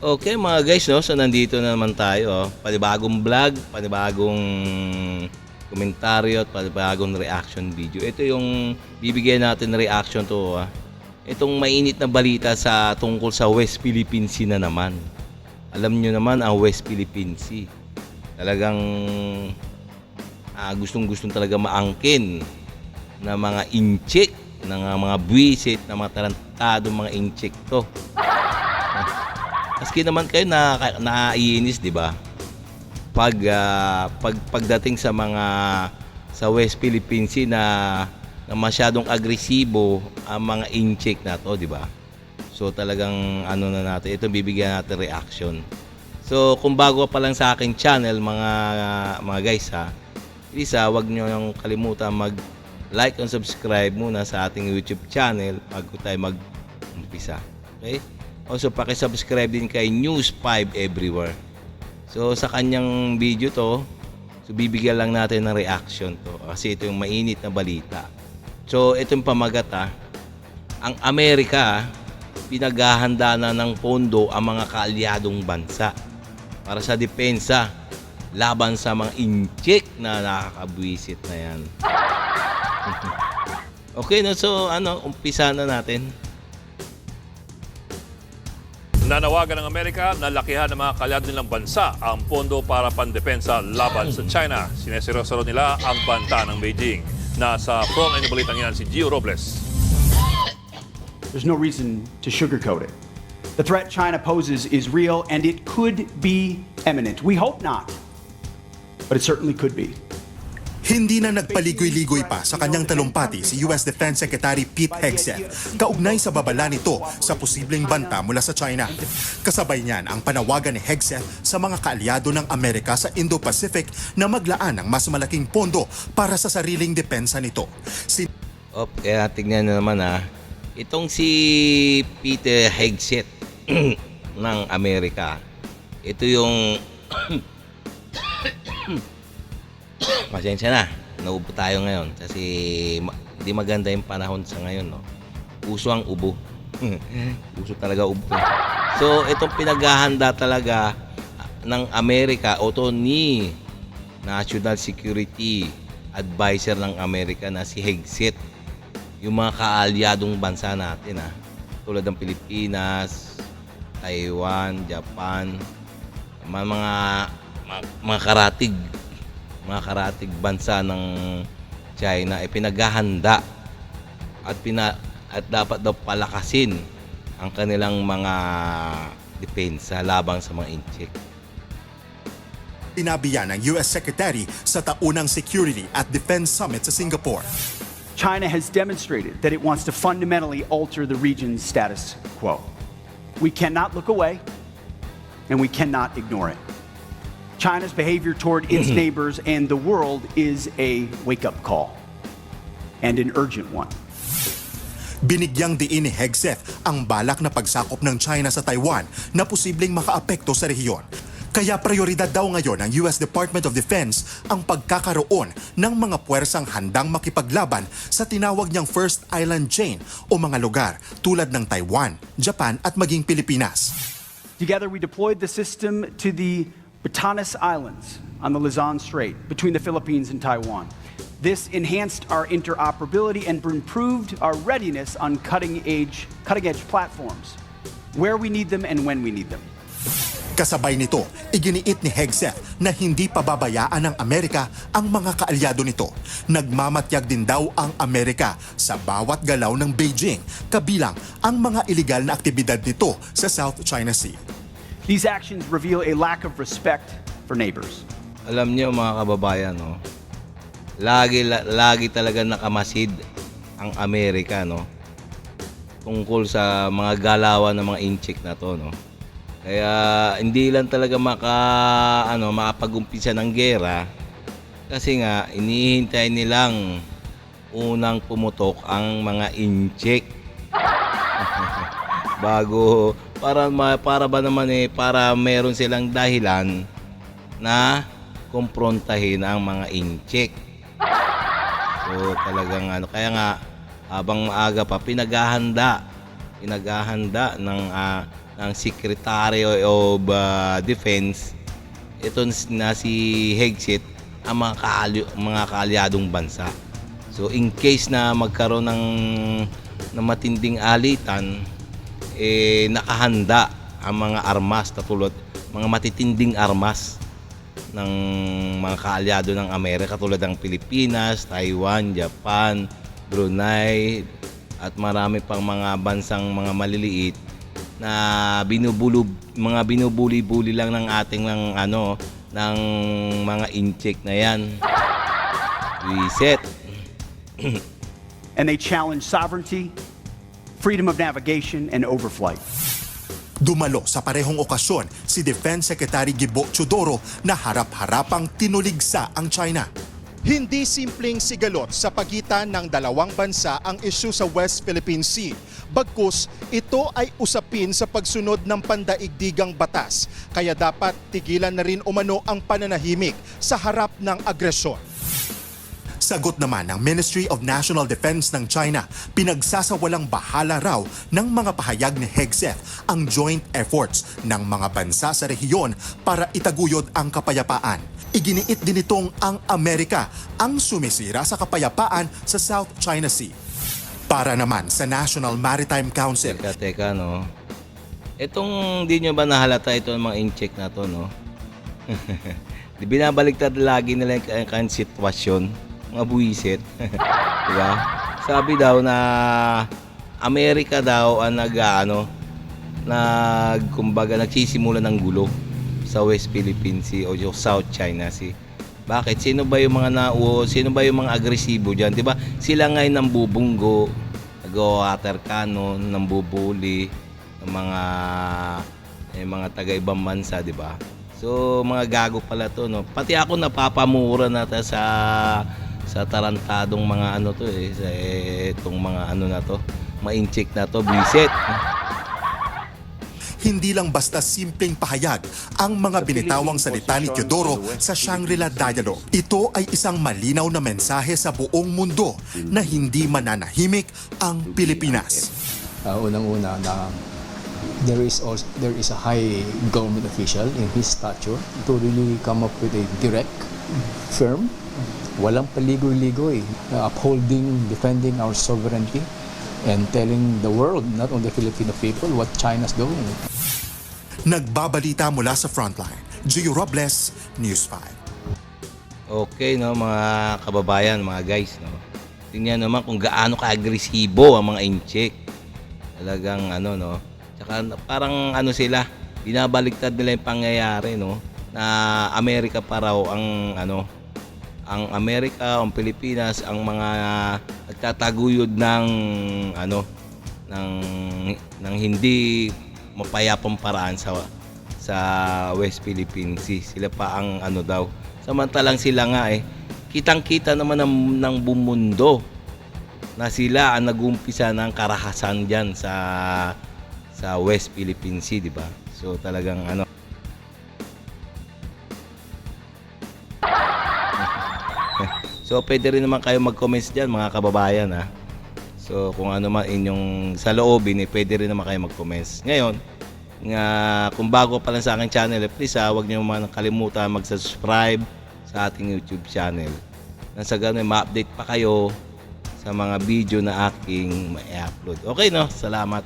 Okay mga guys, no? So nandito na naman tayo, oh. Panibagong vlog, panibagong komentaryo at panibagong reaction video. Ito yung bibigyan natin reaction to, ah. Itong mainit na balita sa tungkol sa West Philippine Sea na naman. Alam nyo naman ang West Philippine Sea. Talagang gustong-gustong talaga maangkin na mga inchik, ng mga buwisit, na mga tarantadong mga inchik to. Maski naman kayo naiinis, di ba? Pagdating sa West Philippine Sea na masyadong agresibo ang mga inchik na to, di ba? So talagang ano na natin, ito bibigyan natin reaction. So kung bago pa lang sa aking channel mga guys ha, please wag niyo yung kalimutan mag-like and subscribe muna sa ating YouTube channel bago tayo mag-umpisa. Okay? Also, paki-subscribe din kay News 5 Everywhere. So, sa kanyang video to, so bibigyan lang natin ng reaction to. Kasi ito yung mainit na balita. So, ito yung pamagat Ang Amerika, pinaghahanda na ng pondo ang mga kaalyadong bansa para sa depensa laban sa mga inchik na nakakabwisit na yan. Okay, no? So, umpisa na natin. Nanawagan ng Amerika na lakihan ng mga kalyado nilang bansa ang pondo para pandepensa laban sa China. Sineseryoso nila ang banta ng Beijing. Nasa frontline ng balitang yan si Gio Robles. There's no reason to sugarcoat it. The threat China poses is real and it could be imminent. We hope not, but it certainly could be. Hindi na nagpaligoy-ligoy pa sa kanyang talumpati si US Defense Secretary Pete Hegseth kaugnay sa babala nito sa posibleng banta mula sa China. Kasabay niyan ang panawagan ni Hegseth sa mga kaalyado ng Amerika sa Indo-Pacific na maglaan ng mas malaking pondo para sa sariling depensa nito. Kaya tignan na naman itong si Peter Hegseth ng Amerika. Ito yung pasensya na, naubo tayo ngayon kasi hindi maganda yung panahon sa ngayon, no? Uso ang ubo. Uso talaga ubo. So, itong pinaghahanda talaga ng Amerika o to ni National Security Advisor ng Amerika na si Hegseth, yung mga kaalyadong bansa natin, tulad ng Pilipinas, Taiwan, Japan, mga karatig bansa ng China ay pinaghahanda at dapat daw palakasin ang kanilang mga depensa labang sa mga inchik. Sinabi yan ng US Secretary sa taunang Security at Defense Summit sa Singapore. China has demonstrated that it wants to fundamentally alter the region's status quo. We cannot look away and we cannot ignore it. China's behavior toward its neighbors and the world is a wake-up call, and an urgent one. Binigyang diin ni Hegseth ang balak na pagsakop ng China sa Taiwan na posibleng makaapekto sa rehiyon. Kaya prioridad daw ngayon ng US Department of Defense ang pagkakaroon ng mga puwersang handang makipaglaban sa tinawag niyang First Island Chain o mga lugar tulad ng Taiwan, Japan at maging Pilipinas. Together we deployed the system to the Batanes Islands on the Luzon Strait between the Philippines and Taiwan. This enhanced our interoperability and improved our readiness on cutting-edge platforms, where we need them and when we need them. Kasabay nito, iginiit ni Hegseth na hindi pababayaan ng Amerika ang mga kaalyado nito. Nagmamatyag din daw ang Amerika sa bawat galaw ng Beijing, kabilang ang mga iligal na aktibidad nito sa South China Sea. These actions reveal a lack of respect for neighbors. Alam niyo mga kababayan, no? Lagi talaga nakamasid ang Amerika, no? Tungkol sa mga galawan ng mga inchik na to, no? Kaya hindi lang talaga makapag-umpisa ng gera kasi nga inihintay nilang unang pumutok ang mga inchik. Bago para ba naman para meron silang dahilan na kumprontahin ang mga inchik. So talagang kaya nga habang maaga pa pinaghahanda pinaghahanda ng Secretary of Defense ito na si Hegseth ang mga kaalyadong bansa. So in case na magkaroon ng matinding alitan, nakahanda ang mga armas katulad mga matitinding armas ng mga kaalyado ng Amerika tulad ng Pilipinas, Taiwan, Japan, Brunei at marami pang mga bansang mga maliliit na binubuli-buli lang ng ating ng mga incheck na yan. Reset. And they challenge sovereignty, freedom of navigation, and overflight. Dumalo sa parehong okasyon si Defense Secretary Gibo Teodoro na harap-harapang tinuligsa ang China. Hindi simpleng sigalot sa pagitan ng dalawang bansa ang isyu sa West Philippine Sea. Bagkus, ito ay usapin sa pagsunod ng pandaigdigang batas. Kaya dapat tigilan na rin umano ang pananahimik sa harap ng agresyon. Sagot naman ng Ministry of National Defense ng China, pinagsasawalang bahala raw ng mga pahayag ni Hegseth ang joint efforts ng mga bansa sa rehiyon para itaguyod ang kapayapaan. Iginiit din itong ang Amerika ang sumisira sa kapayapaan sa South China Sea. Para naman sa National Maritime Council, Teka, no? Itong di nyo ba nahalata ito ng mga incheck na to, no? Di binabaliktad lagi nila yung kanyang sitwasyon, mga buwisit. Diba? Sabi daw na Amerika daw ang kumbaga nagsisimula ng gulo sa West Philippine Sea o South China Sea. Bakit? Sino ba yung mga agresibo diyan, 'di ba? Sila ngayon nang bubunggo, nag-water cannon, nang bubuli ng mga taga-ibang bansa, 'di ba? So, mga gago pala 'to, no. Pati ako napapamura na sa tarantadong mga sa itong mga na to, ma-incheck na to, bisit. hindi lang basta simpleng pahayag ang mga binitawang salita ni Teodoro sa Shangri-La Dialogue. Ito ay isang malinaw na mensahe sa buong mundo na hindi mananahimik ang Pilipinas. Unang-una na there is a high government official in his stature to really come up with a direct, firm, walang paligoy-ligoy, upholding, defending our sovereignty, and telling the world, not only the Filipino people, what China's doing. Nagbabalita mula sa Frontline, Gio Robles, News 5. Okay, no, mga kababayan, mga guys, no. Tingnan naman kung gaano ka-agresibo ang mga incheck. Talagang no. Tsaka parang sila, binabaliktad nila yung pangyayari, no, na Amerika pa raw ang ang Amerika, ang Pilipinas, ang mga nagtataguyod ng ng hindi mapayapang paraan sa West Philippine Sea. Sila pa ang daw. Samantalang sila nga kitang-kita naman ng buong mundo na sila ang nag-umpisa ng karahasan diyan sa West Philippine Sea, di ba? So talagang So pwede rin naman kayo mag-comments diyan, mga kababayan, ha. So kung ano man inyong saloobin, pwede rin naman kayo mag-comments. Ngayon, kung bago pa lang sa aking channel, please huwag niyo man kalimutan mag-subscribe sa ating YouTube channel. Nang sa ganun, ma-update pa kayo sa mga video na aking ma-upload. Okay, no? Salamat.